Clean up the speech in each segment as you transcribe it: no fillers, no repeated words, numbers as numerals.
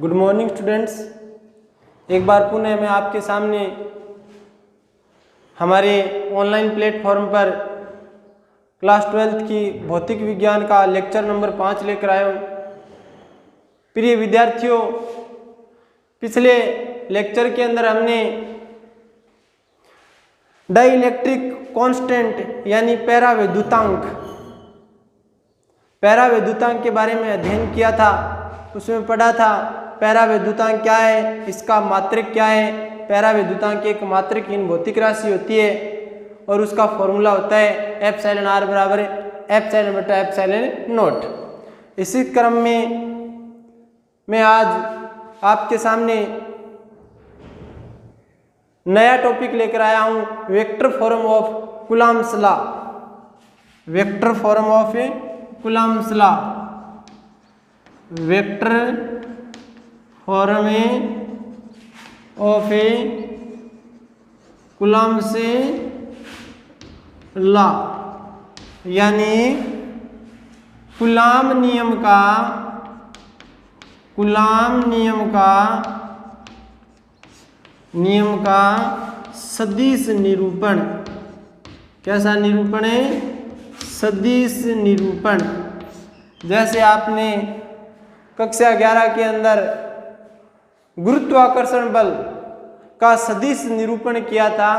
Good morning students. एक बार पुनः मैं आपके सामने हमारे ऑनलाइन प्लेटफॉर्म पर क्लास 12th की भौतिक विज्ञान का लेक्चर नंबर 5 लेकर आया हूँ। प्रिय विद्यार्थियों, पिछले लेक्चर के अंदर हमने डाइइलेक्ट्रिक कांस्टेंट यानी पैरावैद्युतांक के बारे में अध्ययन किया था। उसमें पढ़ा था पैरावैद्युतांक क्या है, इसका मात्रक क्या है। पैरावैद्युतांक एक मात्रक हीन भौतिक राशि होती है और उसका फॉर्मूला होता है एप्सिलॉन आर बराबर एप्सिलॉन बटा एप्सिलॉन नॉट। इसी क्रम में मैं आज आपके सामने नया टॉपिक लेकर आया हूं, vector form of Coulomb's law. Vector form of Coulomb's law, vector form of Coulomb's law यानी कूलॉम नियम का सदिश निरूपण। कैसा निरूपण है? सदिश निरूपण। जैसे आपने कक्षा 11 के अंदर गुरुत्वाकर्षण बल का सदिश निरूपण किया था,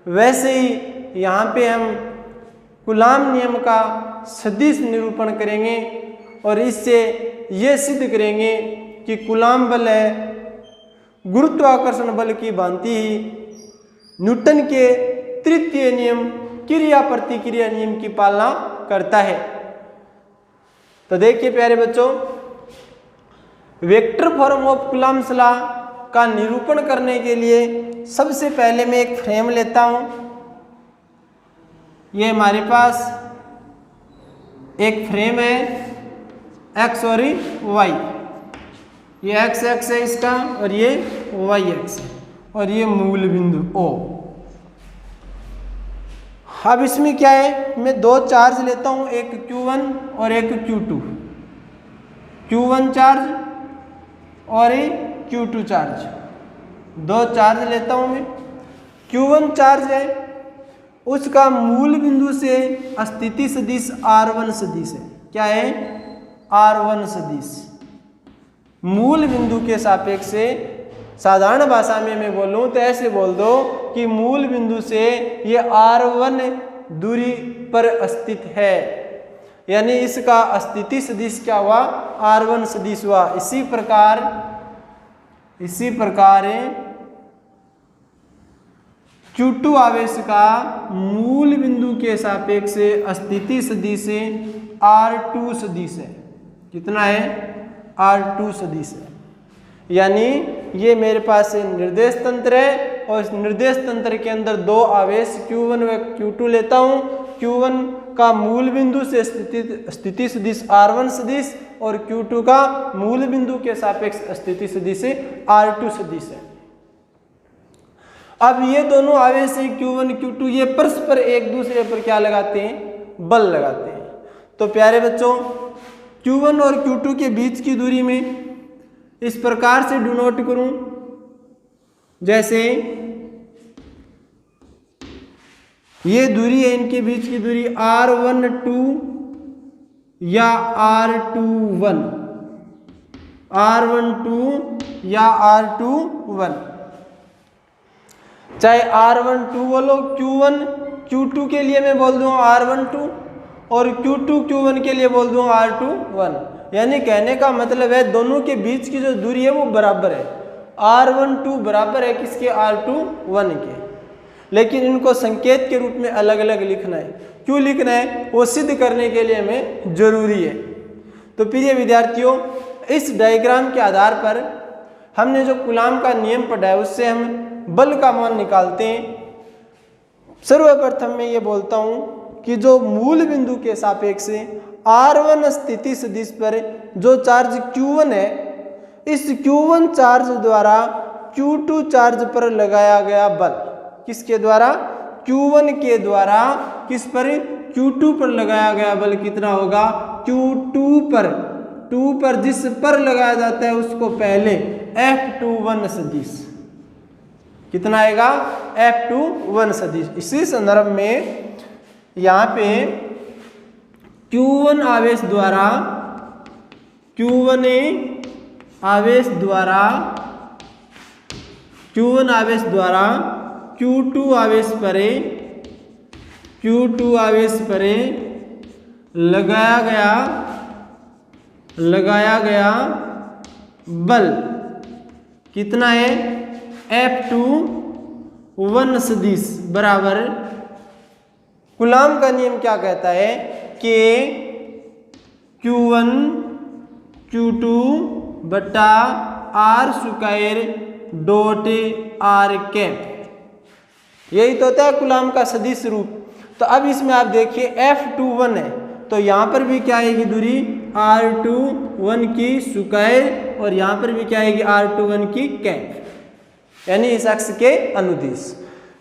वैसे ही यहाँ पे हम कूलॉम नियम का सदिश निरूपण करेंगे और इससे ये सिद्ध करेंगे कि कूलॉम बल है गुरुत्वाकर्षण बल की भांति ही न्यूटन के तृतीय नियम क्रिया प्रतिक्रिया नियम की पालना करता है। तो देखिए प्यारे बच्चों, vector form of Coulomb's law का निरूपण करने के लिए सबसे पहले मैं एक फ्रेम लेता हूं। ये हमारे पास एक फ्रेम है एक्स और वाई। ये एक्स एक्स है इसका और ये वाई एक्स है और ये मूल बिंदु O। अब इसमें क्या है, मैं दो चार्ज लेता हूं, एक Q1 और एक Q2। Q1 चार्ज और एक Q2 चार्ज, दो चार्ज लेता हूं मैं। Q1 चार्ज है, उसका मूल बिंदु से स्थिति सदिश R1 सदिश है। क्या है? R1 सदिश। मूल बिंदु के सापेक्ष से साधारण भाषा में मैं बोलूं तो ऐसे बोल दो कि मूल बिंदु से ये R1 दूरी पर स्थित है, यानी इसका स्थिति सदिश क्या हुआ? R1 सदिश हुआ। इसी प्रकार Q2 आवेश का मूल बिंदु के सापेक्ष से स्थिति सदिश R2 सदिश है। कितना है? R2 सदिश है। यानी ये मेरे पास निर्देश तंत्र है और इस निर्देश तंत्र के अंदर दो आवेश Q1 व Q2 लेता हूं। Q1 का मूल बिंदु से स्थिति सदिश R1 सदिश और Q2 का मूल बिंदु के सापेक्ष स्थिति सदिश R2 सदिश है। अब ये दोनों आवेश Q1 Q2 ये परस्पर एक दूसरे पर क्या लगाते हैं? बल लगाते हैं। तो प्यारे बच्चों, Q1 और Q2 के बीच की दूरी में इस प्रकार से डिनोट करूं, जैसे ये दूरी है, इनके बीच की दूरी R12 या R21, R12 या R21। चाहे R12 बोलो, Q1 Q2 के लिए मैं बोल दूं R12 और Q2 Q1 के लिए बोल दूं R21। यानी कहने का मतलब है दोनों के बीच की जो दूरी है वो बराबर है। R12 बराबर है किसके? R21 के। लेकिन इनको संकेत के रूप में अलग अलग लिखना है। क्यों लिखना है? वो सिद्ध करने के लिए हमें जरूरी है। तो प्रिय विद्यार्थियों, इस डायग्राम के आधार पर हमने जो कूलॉम का नियम पढ़ा है उससे हम बल का मान निकालते हैं। सर्वप्रथम मैं ये बोलता हूं कि जो मूल बिंदु के सापेक्ष R1 स्थिति सदिश पर जो चार्ज Q1 है, इस Q1 चार्ज द्वारा Q2 चार्ज पर लगाया गया बल, किसके द्वारा? Q1 के द्वारा किस पर? Q2 पर लगाया गया बल कितना होगा? Q2 पर टू पर जिस पर लगाया जाता है उसको पहले F21 सदिश, कितना आएगा F21 सदिश। इसी संदर्भ में यहाँ पे Q1 आवेश द्वारा Q1 आवेश द्वारा Q1 आवेश द्वारा Q2 आवेश परे Q2 आवेश परे लगाया गया बल कितना है F21 सदिश बराबर कूलाम का नियम क्या कहता है कि Q1 Q2 बटा R square dot R cap, यही तो होता है कूलाम का सदिश रूप। तो अब इसमें आप देखिए F21 है तो यहाँ पर भी क्या आएगी दूरी R21 की स्क्वायर और यहाँ पर भी क्या आएगी R21 की कैप, यानी इस अक्ष के अनुदिश।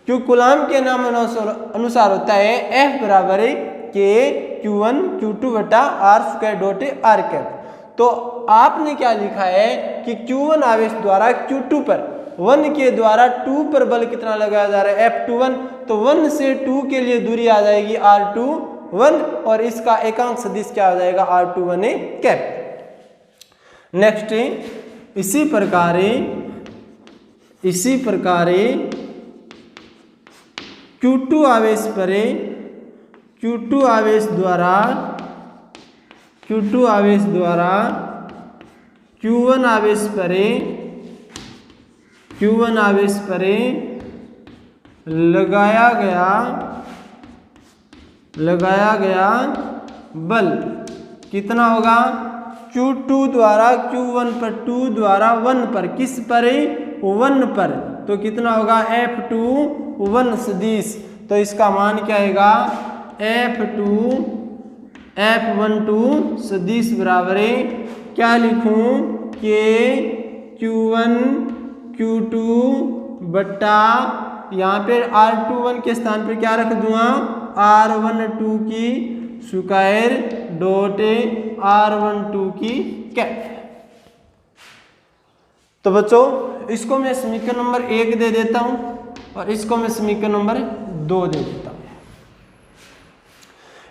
क्योंकि कूलाम के नाम अनुसार होता है F बराबर के Q1 Q2 बटा R square dot R cap. तो आपने क्या लिखा है कि Q1 आवेश द्वारा Q2 पर 1 के द्वारा 2 पर बल कितना लगाया जा रहा है F21, तो 1 से 2 के लिए दूरी आ जाएगी R21 और इसका एकांक सदिश क्या हो जाएगा R21 कैप। नेक्स्ट इसी प्रकार Q2 आवेश परे Q2 आवेश द्वारा Q1 आवेश परे लगाया गया बल कितना होगा Q2 द्वारा Q1 पर 2 द्वारा 1 पर, किस पर 1 पर, तो कितना होगा F21 सदिश। तो इसका मान क्या आएगा F12 सदिश बराबर क्या लिखूं के Q1 Q2 बटा यहाँ पे R21 के स्थान पर क्या रख दूंगा R12 की स्क्वायर डॉट R12 की कैप। तो बच्चों इसको मैं समीकरण नंबर 1 दे देता हूँ और इसको मैं समीकरण नंबर 2 दे देता हूँ।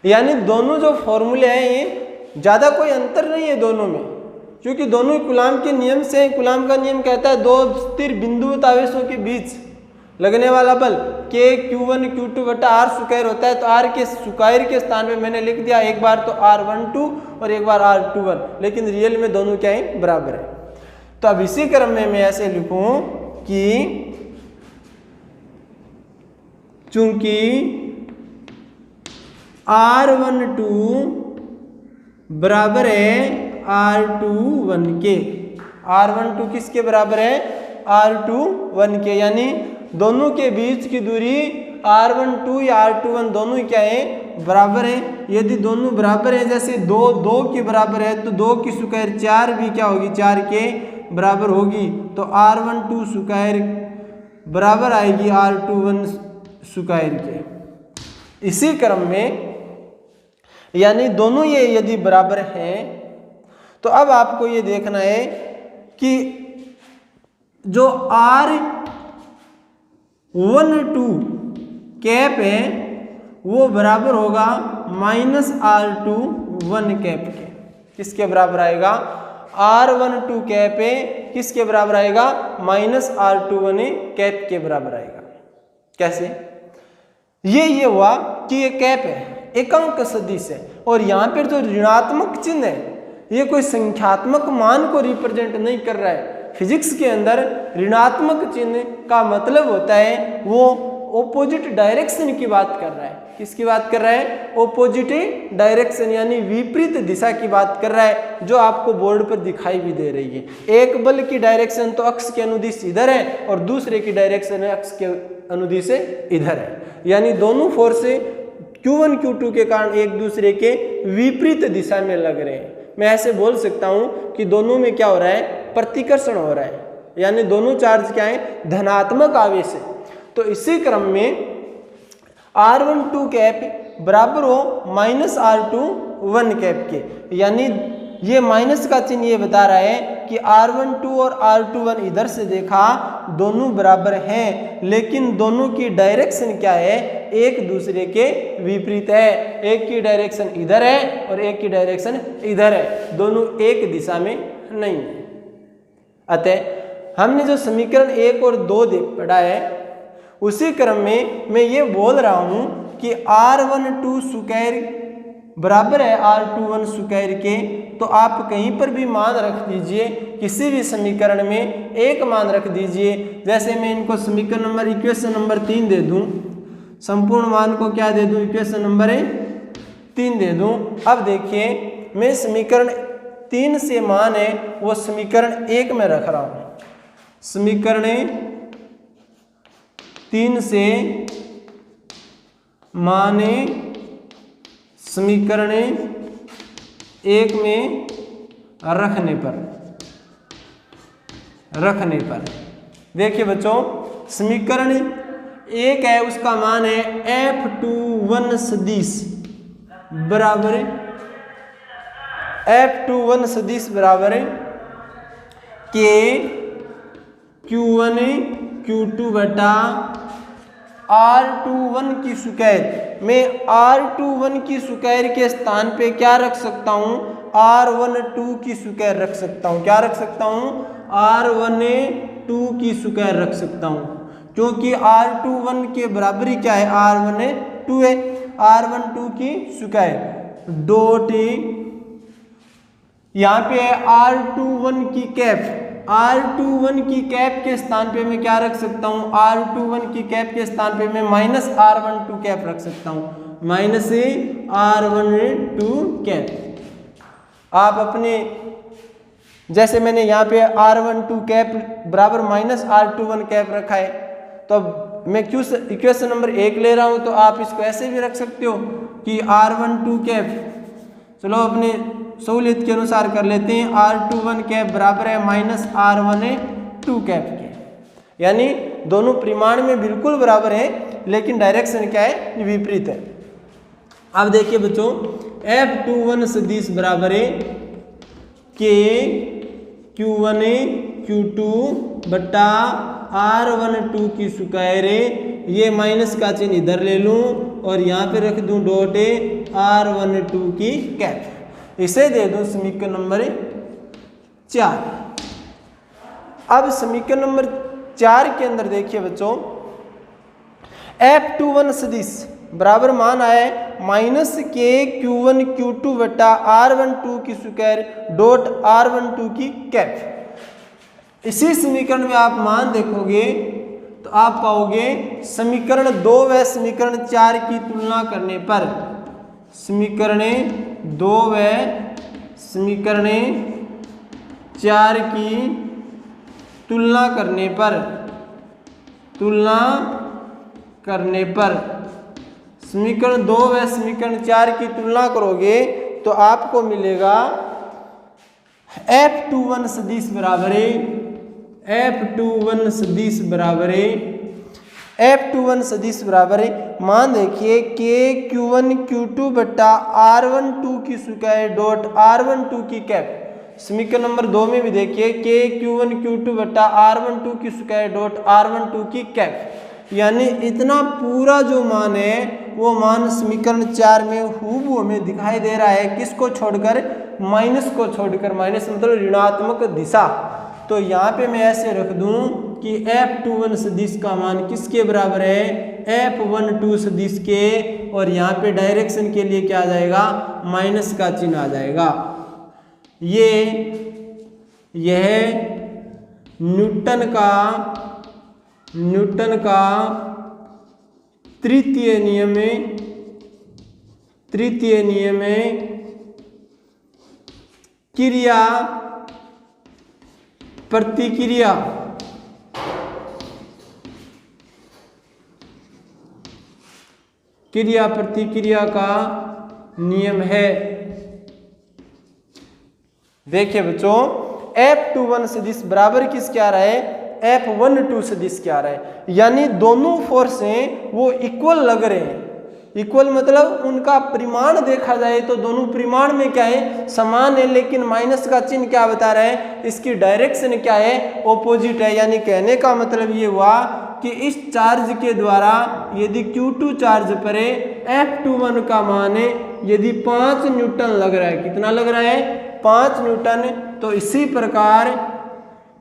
यानी दोनों जो फॉर्मूले हैं ये ज़्यादा कोई अंतर नहीं है दोनों में, क्योंकि दोनों ही कूलाम के नियम से। कूलाम का नियम कहता है दो स्थिर बिंदुवत आवेशों के बीच लगने वाला बल के Q1 Q2 बटा R स्क्वायर होता है। तो R के स्क्वायर के स्थान पे मैंने लिख दिया एक बार तो R12 और एक बार R21, लेकिन रियल में दोनों क्या है बराबर है। तो अब इसी क्रम में मैं ऐसे लिखूं कि चूंकि R12 बराबर है R21 के, R12 किसके बराबर है R21 के, यानी दोनों के बीच की दूरी R12 या R21 दोनों क्या है बराबर है। यदि दोनों बराबर है, जैसे 2 के बराबर है तो 2 की स्क्वायर 4 भी क्या होगी 4 के बराबर होगी। तो R12 स्क्वायर बराबर आएगी R21 स्क्वायर के। इसी क्रम में यानी दोनों ये यदि बराबर हैं तो अब आपको ये देखना है कि जो R12 कैप है वो बराबर होगा -R21 कैप के। किसके बराबर आएगा R12 कैप है किसके बराबर आएगा -R21 कैप के बराबर आएगा। कैसे? ये हुआ कि ये कैप है एकांक सदिश है और यहाँ पर जो ऋणात्मक चिन्ह है ये कोई संख्यात्मक मान को रिप्रेजेंट नहीं कर रहा है। फिजिक्स के अंदर ऋणात्मक चिन्ह का मतलब होता है वो ओपोजिट डायरेक्शन की बात कर रहा है। किसकी बात कर रहा है? ओपोजिट डायरेक्शन यानी विपरीत दिशा की बात कर रहा है, जो आपको बोर्ड पर दिखाई भी दे रही है। एक बल की डायरेक्शन तो अक्ष के अनुदिश इधर है और दूसरे की डायरेक्शन है अक्ष के अनुदिश इधर है, यानी दोनों फोर्स Q1 Q2 के कारण एक दूसरे के विपरीत दिशा में लग रहे हैं। मैं ऐसे बोल सकता हूं कि दोनों में क्या हो रहा है प्रतिकर्षण हो रहा है, यानी दोनों चार्ज क्या है धनात्मक आवेश है। तो इसी क्रम में R12 कैप बराबर हो -R21 कैप के, यानी ये माइनस का चिन्ह ये बता रहा है कि R12 और R21 इधर से देखा दोनों बराबर हैं, लेकिन दोनों की डायरेक्शन क्या है, एक दूसरे के विपरीत है। एक की डायरेक्शन इधर है और एक की डायरेक्शन इधर है, दोनों एक दिशा में नहीं है। अतः हमने जो समीकरण 1 और 2 पढ़ा है उसी क्रम में मैं ये बोल रहा हूं कि R12 स्क्वायर बराबर है R21 स्क्वायर के। तो आप कहीं पर भी मान रख दीजिए, किसी भी समीकरण में एक मान रख दीजिए। जैसे मैं इनको समीकरण नंबर इक्वेशन नंबर 3 दे दूं, संपूर्ण मान को क्या दे दूं, इक्वेशन नंबर 3 दे दूं। अब देखिए मैं समीकरण 3 से मान है वो समीकरण 1 में रख रहा हूं। समीकरण 3 से माने समीकरण 1 में रखने पर देखिए बच्चों, समीकरण 1 है उसका मान है F21 सदिश बराबर के Q1 Q2 बटा R21 की स्क्वायर। मैं R21 की स्क्वायर के स्थान पे क्या रख सकता हूँ, R12 की स्क्वायर रख सकता हूँ। क्या रख सकता हूँ, R12 की स्क्वायर रख सकता हूँ, क्योंकि R21 के बराबरी क्या है, R12 है। R12 की स्क्वायर डॉट यहाँ पे है R21 की कैप। R21 की कैप के स्थान पे मैं क्या रख सकता हूँ, R21 की कैप के स्थान पे मैं माइनस R12 कैप रख सकता हूँ, माइनस R12 कैप। आप अपने जैसे मैंने यहाँ पे R12 कैप बराबर माइनस R21 कैप रखा है, तो अब मैं क्यों इक्वेशन नंबर 1 ले रहा हूँ, तो आप इसको ऐसे भी रख सकते हो कि R12 कैप, चलो अपने सहूलियत के अनुसार कर लेते हैं, R21 कैप बराबर है माइनस R12 कैप के। यानी दोनों परिमाण में बिल्कुल बराबर है, लेकिन डायरेक्शन क्या है, विपरीत है। अब देखिए बच्चों, F21 सदिश बराबर है के Q1 Q2 बटा R12 की स्क्वायर है। ये माइनस का चिन्ह इधर ले लूँ और यहाँ पे रख दूँ डॉट R12 की कैप। इसे दे दूँ समीकरण नंबर 4। अब समीकरण नंबर 4 के अंदर देखिए बच्चों, F21 सदिश बराबर मान आया है माइनस के Q1 Q2 बटा R12 की स्क्वायर डॉट R12 की कैप। इसी समीकरण में आप मान देखोगे तो आप पाओगे समीकरण 2 व समीकरण 4 की तुलना करने पर, समीकरण 2 व समीकरण 4 की तुलना करने पर समीकरण 2 व समीकरण 4 की तुलना करोगे तो आपको मिलेगा F21 सदिश बराबर है F21 सदिश बराबर है मान देखिए के Q1 Q2 बटा R12 की स्क्वायर डॉट R12 की कैप। समीकरण नंबर 2 में भी देखिए के Q1 Q2 बटा R12 की स्क्वायर डॉट R12 की कैप। यानी इतना पूरा जो मान है वो मान समीकरण 4 में हूबहू हमें दिखाई दे रहा है, किसको छोड़कर, माइनस को छोड़कर। माइनस मतलब ऋणात्मक दिशा। तो यहाँ पे मैं ऐसे रख दूं कि F21 सदिश का मान किसके बराबर है, F12 सदिश के, और यहाँ पे डायरेक्शन के लिए क्या आ जाएगा, माइनस का चिन्ह आ जाएगा। यह न्यूटन का तृतीय नियम क्रिया प्रतिक्रिया का नियम है। देखिए बच्चों, F21 सदिश बराबर किसके आ रहा है, F12 सदिश के आ रहा है। यानी दोनों फोर्स हैं वो इक्वल लग रहे हैं, इक्वल मतलब उनका परिमाण देखा जाए तो दोनों परिमाण में क्या है, समान है, लेकिन माइनस का चिन्ह क्या बता रहा है, इसकी डायरेक्शन क्या है, ऑपोजिट है। यानी कहने का मतलब ये हुआ कि इस चार्ज के द्वारा यदि Q2 चार्ज परे F21 का मान है यदि 5 न्यूटन लग रहा है, कितना लग रहा है, 5 न्यूटन, तो इसी प्रकार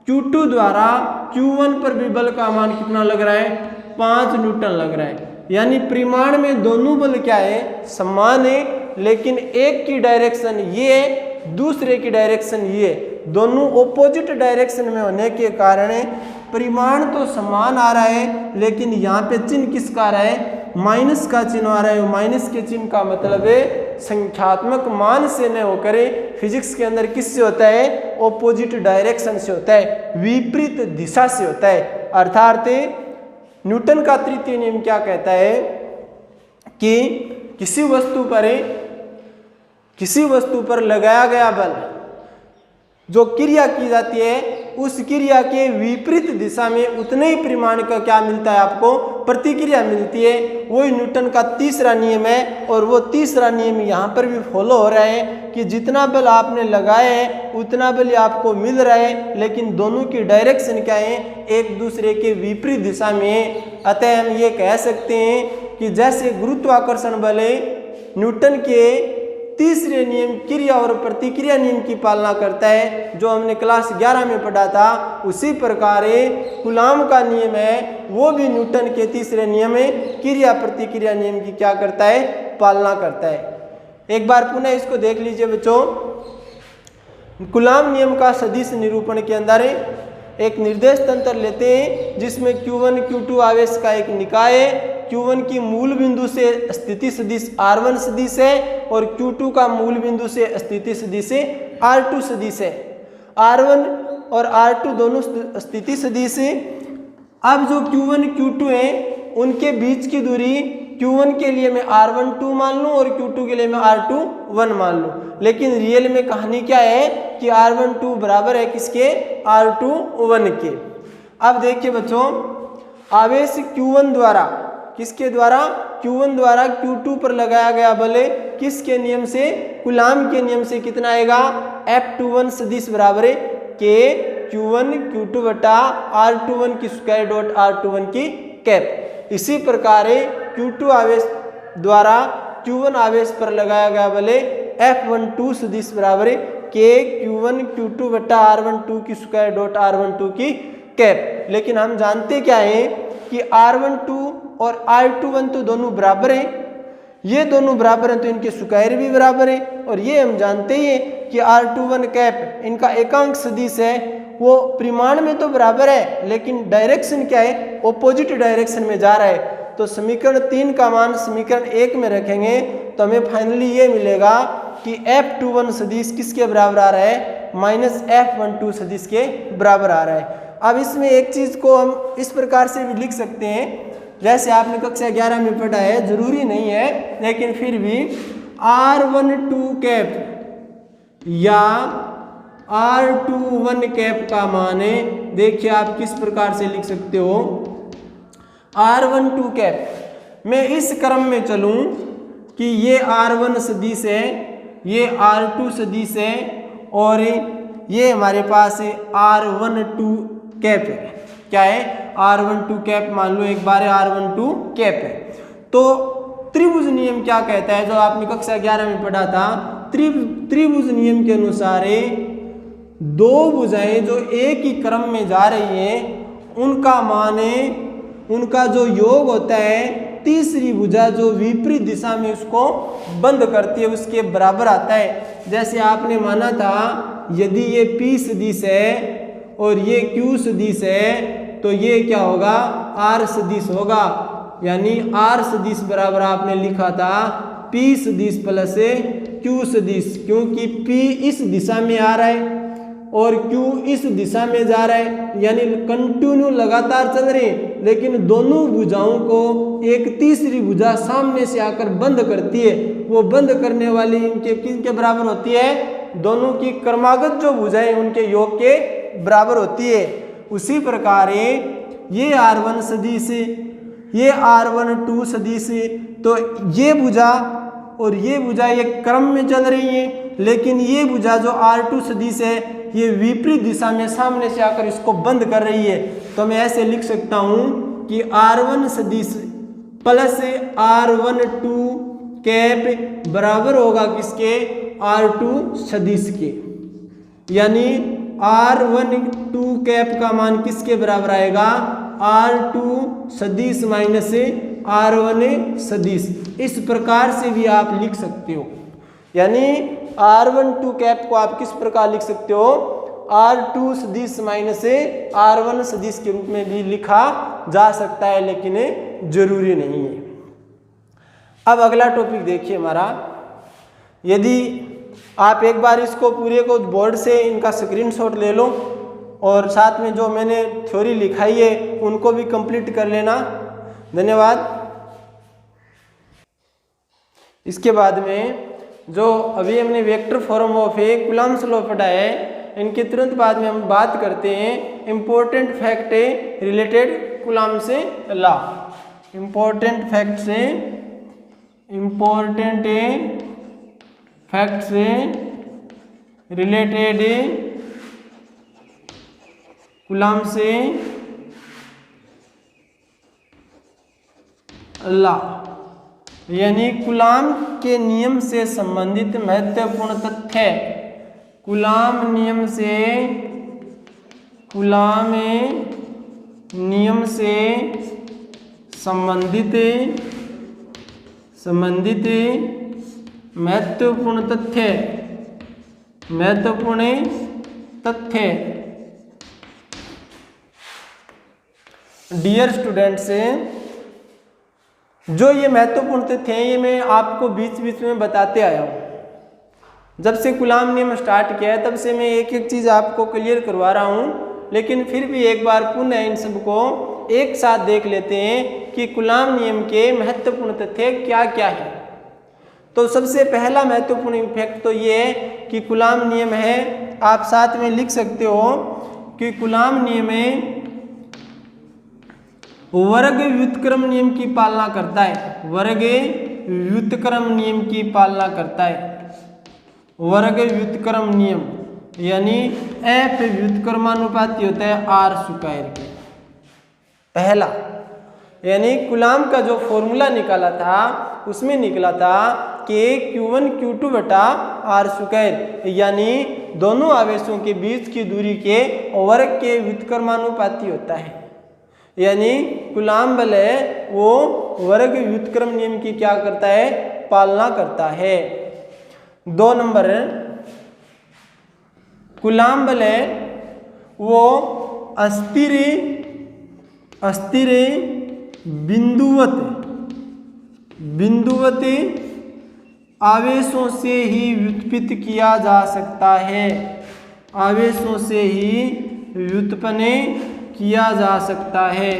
Q2 द्वारा Q1 पर भी बल का मान कितना लग रहा है, 5 न्यूटन लग रहा है। यानी परिमाण में दोनों बल क्या है, समान है, लेकिन एक की डायरेक्शन ये है, दूसरे की डायरेक्शन ये, दोनों ऑपोजिट डायरेक्शन में होने के कारण परिमाण तो समान आ रहा है, लेकिन यहाँ पे चिन्ह किसका आ रहा है, माइनस का चिन्ह आ रहा है। माइनस के चिन्ह का मतलब है संख्यात्मक मान से न होकर फिजिक्स के अंदर किससे होता है, ऑपोजिट डायरेक्शन से होता है, विपरीत दिशा से होता है। अर्थात न्यूटन का तृतीय नियम क्या कहता है कि किसी वस्तु पर लगाया गया बल, जो क्रिया की जाती है उस क्रिया के विपरीत दिशा में उतने ही परिमाण का क्या मिलता है, आपको प्रतिक्रिया मिलती है। वही न्यूटन का तीसरा नियम है, और वो तीसरा नियम यहाँ पर भी फॉलो हो रहा है कि जितना बल आपने लगाया है उतना बल आपको मिल रहा है, लेकिन दोनों की डायरेक्शन क्या है, एक दूसरे के विपरीत दिशा में है। अतः हम ये कह सकते हैं कि जैसे गुरुत्वाकर्षण बल न्यूटन के तीसरे नियम क्रिया और प्रतिक्रिया नियम की पालना करता है, जो हमने क्लास 11 में पढ़ा था, उसी प्रकार कूलॉम का नियम है वो भी न्यूटन के तीसरे नियम क्रिया प्रतिक्रिया नियम की क्या करता है, पालना करता है। एक बार पुनः इसको देख लीजिए बच्चों। कूलॉम नियम का सदिश निरूपण के अंदर एक निर्देश तंत्र लेते हैं जिसमें Q1 Q2 आवेश का एक निकाय है। Q1 की मूल बिंदु से स्थिति सदिश R1 सदिश है, और Q2 का मूल बिंदु से स्थिति सदिश R2 सदिश है। R1 और R2 दोनों स्थिति सदिश है। अब जो Q1 Q2 है उनके बीच की दूरी Q1 के लिए मैं R12 मान लूँ और Q2 के लिए मैं R21 मान लूँ, लेकिन रियल में कहानी क्या है कि R12 बराबर है किसके, R21 के। अब देखिए बच्चों, आवेश Q1 द्वारा किसके द्वारा, Q1 द्वारा Q2 पर लगाया गया बल किसके नियम से, कूलॉम के नियम से कितना आएगा, F21 सदिश बराबर है K Q1 Q2 बटा R21 की स्क्वायर डॉट R21 की कैप। इसी प्रकार Q2 आवेश द्वारा Q1 आवेश पर लगाया गया बल F12 सदिश बराबर K Q1 Q2 बटा R12 की स्क्वायर डॉट R12 की कैप। लेकिन हम जानते क्या है कि R12 और R21 तो दोनों बराबर हैं, ये दोनों बराबर हैं तो इनके स्क्वायर भी बराबर है, और ये हम जानते ही हैं कि R21 कैप इनका एकांक सदिश है, वो परिमाण में तो बराबर है लेकिन डायरेक्शन क्या है, ऑपोजिट डायरेक्शन में जा रहा है। तो समीकरण 3 का मान समीकरण 1 में रखेंगे तो हमें फाइनली ये मिलेगा कि F21 सदिश किसके बराबर आ रहा है, माइनस F12 सदिश के बराबर आ रहा है। अब इसमें एक चीज़ को हम इस प्रकार से भी लिख सकते हैं, जैसे आपने कक्षा 11 में पढ़ा है, जरूरी नहीं है लेकिन फिर भी R12 कैप या R21 कैप का मान है, देखिए आप किस प्रकार से लिख सकते हो। R12 कैप मैं इस क्रम में चलूं कि ये R1 सदिश है, ये R2 सदिश है, और ये हमारे पास R12 कैप है। क्या है, R12 कैप मान लो एक बार R12 कैप है। तो त्रिभुज नियम क्या कहता है, जो आपने कक्षा 11 में पढ़ा था, त्रिभुज नियम के अनुसार दो भुजाएं जो एक ही क्रम में जा रही हैं उनका मान, उनका जो योग होता है तीसरी भुजा जो विपरीत दिशा में उसको बंद करती है उसके बराबर आता है। जैसे आपने माना था यदि ये P सदिश है और ये Q सदिश है तो ये क्या होगा, R सदिश होगा। यानी R सदिश बराबर आपने लिखा था P सदिश प्लस Q सदिश, क्योंकि P इस दिशा में आ रहा है और Q इस दिशा में जा रहा है, यानी कंटिन्यू लगातार चल रहे हैं, लेकिन दोनों भुजाओं को एक तीसरी भुजा सामने से आकर बंद करती है। वो बंद करने वाली इनके किसके बराबर होती है, दोनों की क्रमागत जो भुजाएं उनके योग के बराबर होती है। उसी प्रकार ये R1 सदिश, ये R12 सदिश, तो ये भुजा और ये भुजा ये क्रम में चल रही है, लेकिन ये भुजा जो R2 सदिश है ये विपरीत दिशा में सामने से आकर इसको बंद कर रही है। तो मैं ऐसे लिख सकता हूं कि R1 सदिश प्लस R12 कैप बराबर होगा किसके, R2 सदिश के, यानी R12 कैप का मान किसके बराबर आएगा, R2 सदिश माइनस R1 सदिश। इस प्रकार से भी आप लिख सकते हो, यानी R12 कैप को आप किस प्रकार लिख सकते हो, R2 सदिश माइनस R1 सदिश के रूप में भी लिखा जा सकता है, लेकिन जरूरी नहीं है। अब अगला टॉपिक देखिए हमारा, यदि आप एक बार इसको पूरे को बोर्ड से इनका स्क्रीनशॉट ले लो और साथ में जो मैंने थ्योरी लिखाई है उनको भी कंप्लीट कर लेना। धन्यवाद। इसके बाद में जो अभी हमने vector form of A Coulomb's law पढ़ा है, इनके तुरंत बाद में हम बात करते हैं important fact related Coulomb's law. Important fact से रिलेटेड कूलम्ब्स लॉ, यानी कूलम्ब के नियम से संबंधित महत्वपूर्ण तथ्य। कूलम्ब नियम से संबंधित महत्वपूर्ण तथ्य। डियर स्टूडेंट्स, जो ये महत्वपूर्ण तथ्य हैं ये मैं आपको बीच बीच में बताते आया हूँ। जब से कूलम्ब नियम स्टार्ट किया है तब से मैं एक एक चीज़ आपको क्लियर करवा रहा हूँ, लेकिन फिर भी एक बार पुनः इन सबको एक साथ देख लेते हैं कि कूलम्ब नियम के महत्वपूर्ण तथ्य क्या क्या है। तो सबसे पहला महत्वपूर्ण इफेक्ट तो ये है कि कूलम्ब नियम है, आप साथ में लिख सकते हो कि कूलम्ब नियम में वर्ग व्युत्क्रम नियम की पालना करता है। वर्ग व्युत्क्रम नियम की पालना करता है। वर्ग व्युत्क्रम नियम यानी F व्युत्क्रमानुपाती होता है R स्क्वायर के। पहला, यानी कूलम्ब का जो फॉर्मूला निकाला था उसमें निकला था कि Q1 Q2 बटा R स्क्वायर, यानी दोनों आवेशों के बीच की दूरी के वर्ग के व्युत्क्रमानुपाती होता है। यानी कूलम्ब बल है वो वर्ग व्युत्क्रम नियम की क्या करता है, पालना करता है। 2 नंबर, कूलम्ब बल है वो अस्थिर बिंदुवत आवेशों से ही व्युत्पन्न किया जा सकता है। आवेशों से ही व्युत्पन्न किया जा सकता है।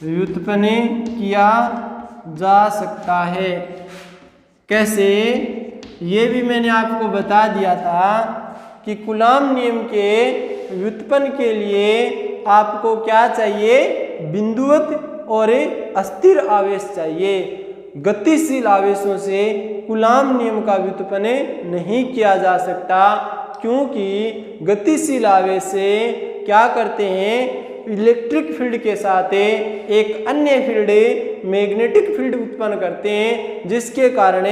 व्युत्पन्न किया जा सकता है। कैसे, ये भी मैंने आपको बता दिया था कि कूलम्ब नियम के व्युत्पन्न के लिए आपको क्या चाहिए, बिंदुवत और अस्थिर आवेश चाहिए। गतिशील आवेशों से कूलम्ब नियम का व्युत्पन्न नहीं किया जा सकता, क्योंकि गतिशील आवेश से क्या करते हैं, इलेक्ट्रिक फील्ड के साथ एक अन्य फील्ड मैग्नेटिक फील्ड उत्पन्न करते हैं, जिसके कारण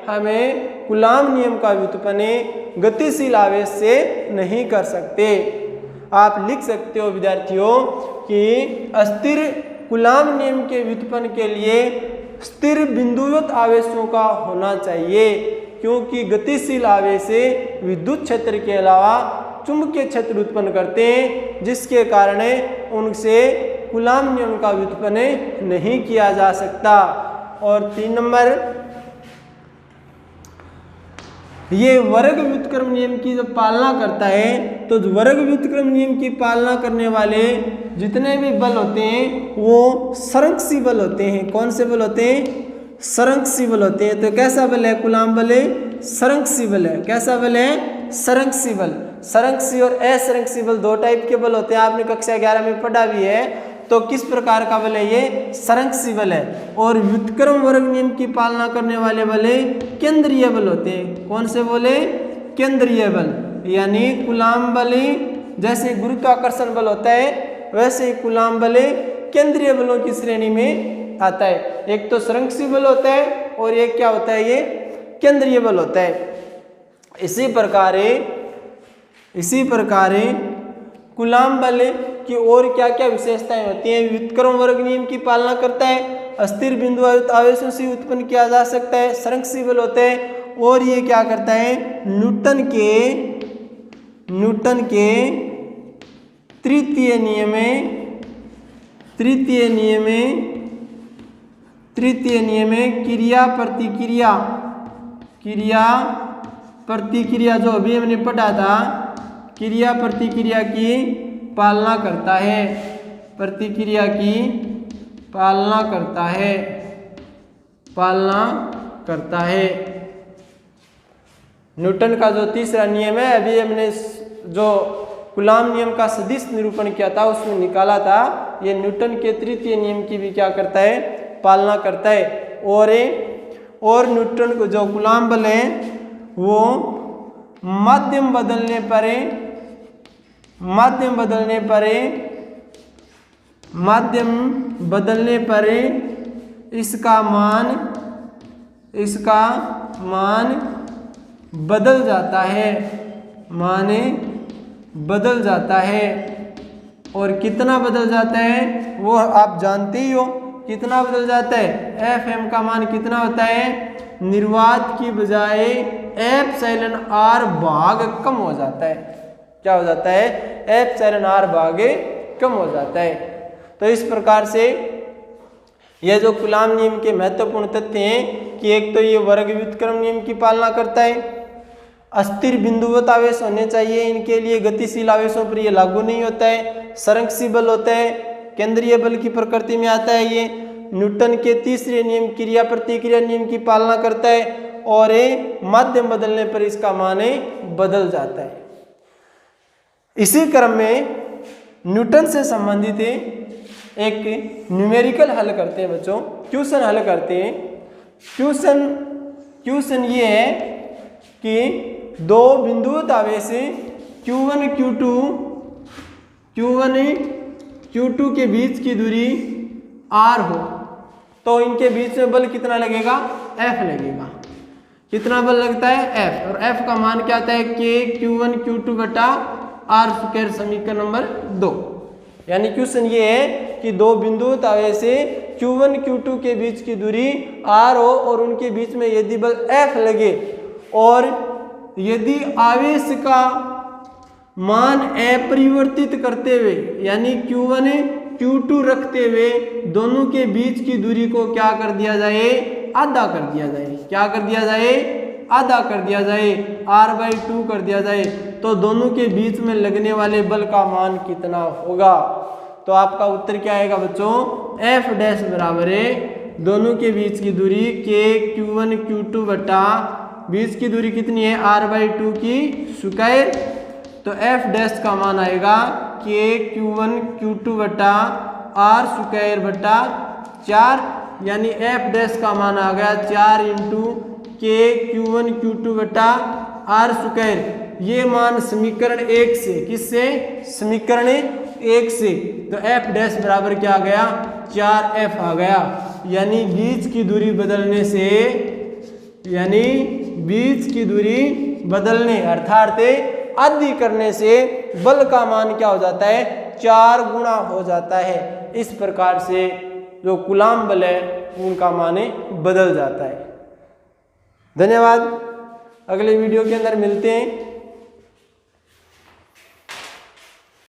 हमें कूलम्ब नियम का व्युत्पन्न गतिशील आवेश से नहीं कर सकते। आप लिख सकते हो विद्यार्थियों कि अस्थिर कूलम्ब नियम के व्युत्पन्न के लिए स्थिर बिंदुवत आवेशों का होना चाहिए, क्योंकि गतिशील आवेश विद्युत क्षेत्र के अलावा चुंबकीय क्षेत्र उत्पन्न करते हैं, जिसके कारण उनसे कूलम्ब नियम का व्युत्पन्न नहीं किया जा सकता। और 3 नंबर, ये वर्ग व्युत्क्रम नियम की जब पालना करता है तो वर्ग व्युत्क्रम नियम की पालना करने वाले जितने भी बल होते हैं वो संरक्षी बल होते हैं। कौन से बल होते हैं, संरक्षी बल होते हैं। तो कैसा बल है कूलम्ब बल, संरक्षी बल है। कैसा बल है, संरक्षी बल। संरक्षी और असंरक्षी बल 2 टाइप के बल होते हैं, आपने कक्षा 11 में पढ़ा भी है। तो किस प्रकार का बल है ये? संरक्षी बल है। और व्युत्क्रम वर्ग नियम की पालना करने वाले बल केंद्रीय बल होते हैं। कौन से बोले? केंद्रीय बल। यानी कूलाम बल जैसे गुरुत्वाकर्षण बल होता है वैसे ही कूलाम बल केंद्रीय बलों की श्रेणी में आता है। एक तो संरक्षी बल होता है और एक क्या होता है? ये केंद्रीय बल होता है। इसी प्रकार कूलाम बल की और क्या क्या विशेषताएं होती हैं? व्युत्क्रम वर्ग नियम की पालना करता है, अस्थिर बिंदु आवेशों से उत्पन्न किया जा सकता है, संरक्षी बल होते हैं और ये क्या करता है? न्यूटन के तृतीय नियम में क्रिया प्रतिक्रिया जो अभी हमने पढ़ा था, क्रिया प्रतिक्रिया की पालना करता है, प्रतिक्रिया की पालना करता है। न्यूटन का जो तीसरा नियम है, अभी हमने जो कूलाम नियम का सदिश निरूपण किया था उसमें निकाला था, ये न्यूटन के तृतीय नियम की भी क्या करता है? पालना करता है। और न्यूटन को जो कूलाम बल है वो माध्यम बदलने पर इसका मान बदल जाता है। और कितना बदल जाता है वो आप जानते ही हो। कितना बदल जाता है? Fm का मान कितना होता है? निर्वात की बजाय एप्सिलॉन r भाग कम हो जाता है। क्या हो जाता है? एप्सिलॉन r भाग कम हो जाता है। तो इस प्रकार से यह जो कूलाम नियम के महत्वपूर्ण तथ्य हैं कि एक तो ये वर्ग व्युत्क्रम नियम की पालना करता है, अस्थिर बिंदुवत आवेश होने चाहिए, इनके लिए गतिशील आवेशों पर ये लागू नहीं होता है, संरक्षी बल होता है, केंद्रीय बल की प्रकृति में आता है, ये न्यूटन के तीसरे नियम क्रिया प्रतिक्रिया नियम की पालना करता है और ये माध्यम बदलने पर इसका मान बदल जाता है। इसी क्रम में न्यूटन से संबंधित एक न्यूमेरिकल हल करते हैं बच्चों, क्वेश्चन हल करते हैं। क्वेश्चन ये है कि दो बिंदुवत आवेश Q1 Q2 के बीच की दूरी R हो तो इनके बीच में बल कितना लगेगा? F लगेगा। कितना बल लगता है? F। और F का मान क्या आता है? K Q1 Q2 बटा R स्क्वायर, समीकरण नंबर 2। यानी क्वेश्चन ये है कि दो बिंदुवत आवेश Q1 Q2 के बीच की दूरी R हो और उनके बीच में यदि बल F लगे और यदि आवेश का मान अपरिवर्तित करते हुए यानी Q1 Q2 रखते हुए दोनों के बीच की दूरी को क्या कर दिया जाए? आधा कर दिया जाए। क्या कर दिया जाए? आधा कर दिया जाए, R/2 कर दिया जाए। तो दोनों के बीच में लगने वाले बल का मान कितना होगा? तो आपका उत्तर क्या आएगा बच्चों? F डैश बराबर है दोनों के बीच की दूरी K Q1 Q2 बटा बीच की दूरी कितनी है? R/2 की स्क्वायर। तो F डैश का मान आएगा K Q1 Q2 बटा R स्क्वायर बटा 4, यानी F डैश का मान आ गया 4 इंटू K Q1 Q2 बटा R स्क्वायर। ये मान समीकरण 1 से, किससे? समीकरण 1 से। तो F डैश बराबर क्या आ गया? 4F आ गया। यानी बीच की दूरी बदलने से, यानी बीच की दूरी बदलने अर्थात आधी करने से बल का मान क्या हो जाता है? 4 गुना हो जाता है। इस प्रकार से जो कूलाम बल है उनका मान बदल जाता है। धन्यवाद। अगले वीडियो के अंदर मिलते हैं।